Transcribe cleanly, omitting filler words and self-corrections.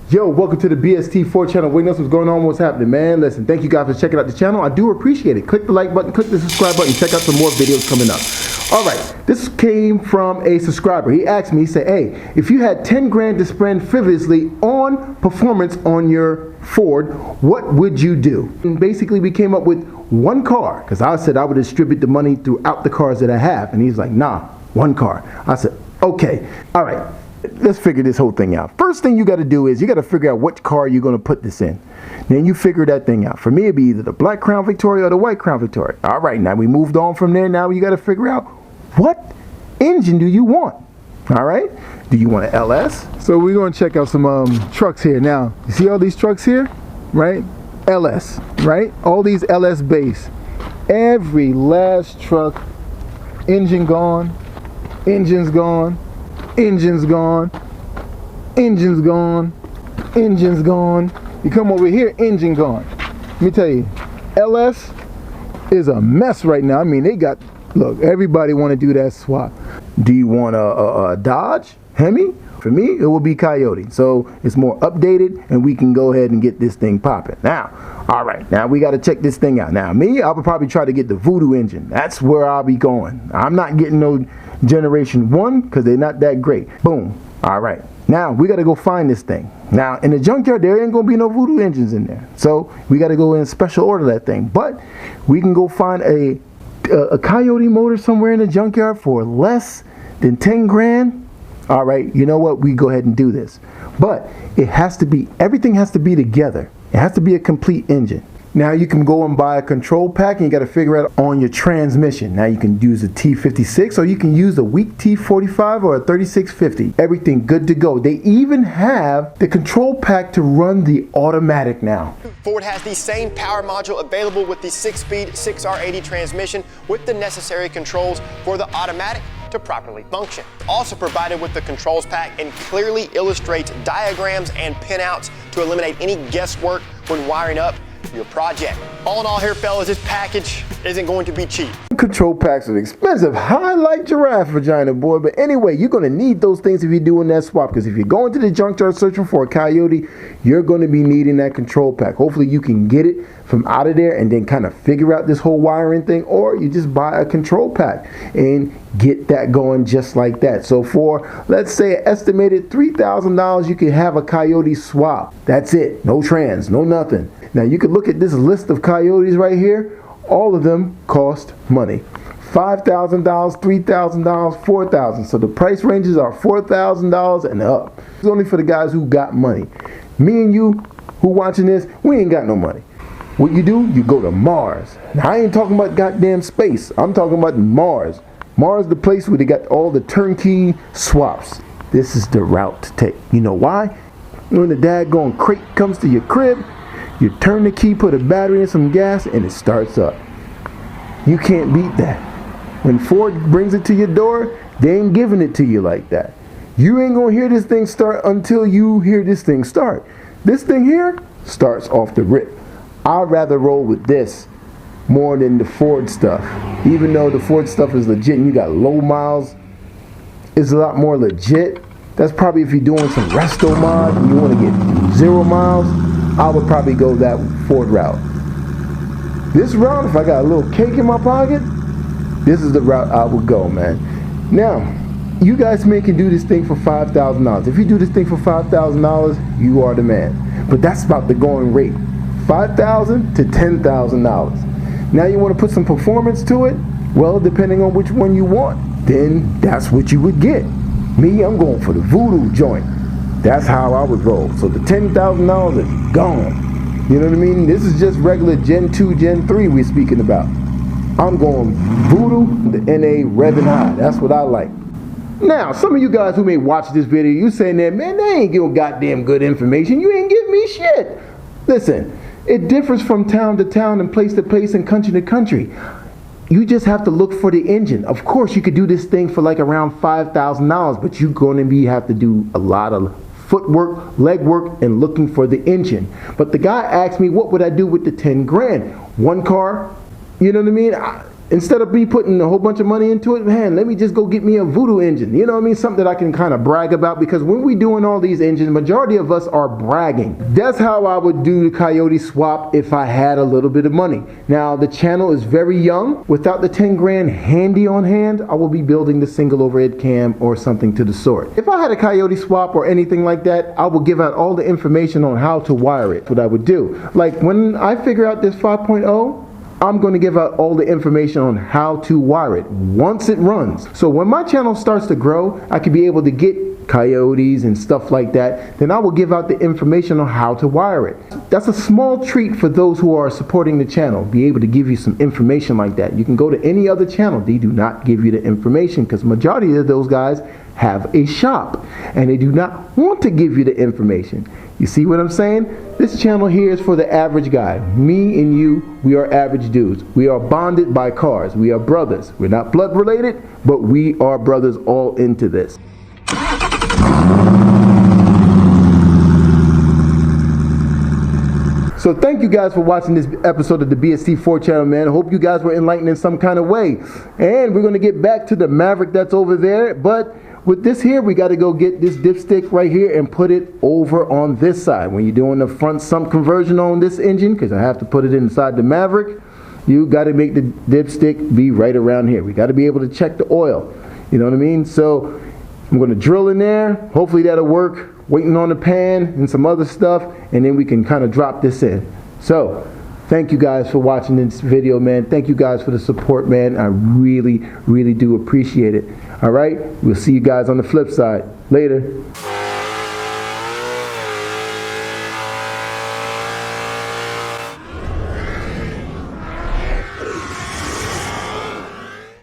Yo, welcome to the BST4 channel. Wait, what's going on? What's happening, man? Listen, thank you guys for checking out the channel. I do appreciate it. Click the like button, click the subscribe button, check out some more videos coming up. All right, this came from a subscriber. He asked me, he said, hey, if you had 10 grand to spend frivolously on performance on your Ford, what would you do? And basically, we came up with one car, because I said I would distribute the money throughout the cars that I have. And he's like, nah, one car. I said, okay, all right. Let's figure this whole thing out. First thing you got to do is you got to figure out what car you're going to put this in. Then you figure that thing out. For me, it'd be either the black Crown Victoria or the white Crown Victoria. All right, now we moved on from there. Now you got to figure out what engine do you want. All right, do you want an LS? So we're going to check out some trucks here. Now, you see all these trucks here, right? LS, right? All these LS base. Every last truck, engine gone, engine's gone. Engine's gone, engine's gone, engine's gone. You come over here, engine gone. Let me tell you, LS is a mess right now. I mean, they got, look, everybody want to do that swap. Do you want a Dodge, Hemi? For me, it will be Coyote. So it's more updated and we can go ahead and get this thing popping. Now, all right, now we got to check this thing out. Now, me, I would probably try to get the Voodoo engine. That's where I'll be going. I'm not getting no Generation 1 because they're not that great. Boom. All right. Now, we got to go find this thing. Now, in the junkyard, there ain't going to be no Voodoo engines in there. So we got to go in special order that thing. But we can go find a Coyote motor somewhere in the junkyard for less than 10 grand. All right, you know what? We go ahead and do this. But it has to be, everything has to be together. It has to be a complete engine. Now you can go and buy a control pack and you got to figure out on your transmission. Now you can use a T56 or you can use a weak T45 or a 3650. Everything good to go. They even have the control pack to run the automatic now. Ford has the same power module available with the 6-speed 6R80 transmission with the necessary controls for the automatic to properly function. Also provided with the controls pack and clearly illustrates diagrams and pinouts to eliminate any guesswork when wiring up your project. All in all here, fellas, this package isn't going to be cheap. Control packs are expensive. I like giraffe vagina, boy. But anyway, you're going to need those things if you're doing that swap. Because if you're going to the junkyard searching for a Coyote, you're going to be needing that control pack. Hopefully you can get it from out of there and then kind of figure out this whole wiring thing. Or you just buy a control pack and get that going just like that. So for, let's say, an estimated $3,000, you can have a Coyote swap. That's it. No trans, no nothing. Now you can look at this list of Coyotes right here. All of them cost money. $5,000, $3,000, $4,000. So the price ranges are $4,000 and up. It's only for the guys who got money. Me and you who watching this, we ain't got no money. What you do, you go to Mars. Now I ain't talking about goddamn space. I'm talking about Mars. Mars is the place where they got all the turnkey swaps. This is the route to take. You know why? When the daggone crate comes to your crib, you turn the key, put a battery in some gas, and it starts up. You can't beat that. When Ford brings it to your door, they ain't giving it to you like that. You ain't gonna hear this thing start until you hear this thing start. This thing here starts off the rip. I'd rather roll with this more than the Ford stuff. Even though the Ford stuff is legit and you got low miles, it's a lot more legit. That's probably if you're doing some resto mod and you want to get 0 miles, I would probably go that Ford route. This route, if I got a little cake in my pocket, this is the route I would go, man. Now, you guys can do this thing for $5,000. If you do this thing for $5,000, you are the man. But that's about the going rate. $5,000 to $10,000. Now you want to put some performance to it? Well, depending on which one you want, then that's what you would get. Me, I'm going for the Voodoo joint. That's how I would roll. So the $10,000 is gone. You know what I mean? This is just regular Gen 2, Gen 3 we're speaking about. I'm going Voodoo, the NA revving high. That's what I like. Now, some of you guys who may watch this video, you saying that, man, they ain't giving goddamn good information. You ain't giving me shit. Listen, it differs from town to town and place to place and country to country. You just have to look for the engine. Of course, you could do this thing for like around $5,000, but you're going to have to do a lot of footwork, leg work, and looking for the engine. But the guy asked me, what would I do with the 10 grand? One car, you know what I mean? instead of me putting a whole bunch of money into it, man, let me just go get me a voodoo engine. You know what I mean? Something that I can kind of brag about, because when we doing all these engines, majority of us are bragging. That's how I would do the Coyote swap if I had a little bit of money. Now, the channel is very young. Without the 10 grand handy on hand, I will be building the single overhead cam or something to the sort. If I had a Coyote swap or anything like that, I will give out all the information on how to wire it. What I would do. Like when I figure out this 5.0, I'm going to give out all the information on how to wire it once it runs. So when my channel starts to grow, I could be able to get Coyotes and stuff like that. Then I will give out the information on how to wire it. That's a small treat for those who are supporting the channel. Be able to give you some information like that. You can go to any other channel. They do not give you the information because majority of those guys have a shop and they do not want to give you the information. You see what I'm saying? This channel here is for the average guy. Me and you, we are average dudes. We are bonded by cars. We are brothers. We're not blood related, but we are brothers all into this. So thank you guys for watching this episode of the BST4 channel, man. I hope you guys were enlightened in some kind of way. And we're going to get back to the Maverick that's over there. But with this here, we got to go get this dipstick right here and put it over on this side. When you're doing the front sump conversion on this engine, because I have to put it inside the Maverick, you got to make the dipstick be right around here. We got to be able to check the oil. You know what I mean? So I'm going to drill in there. Hopefully that'll work. Waiting on the pan and some other stuff, and then we can kind of drop this in. So thank you guys for watching this video, man. Thank you guys for the support, man. I really do appreciate it. All right, we'll see you guys on the flip side. Later.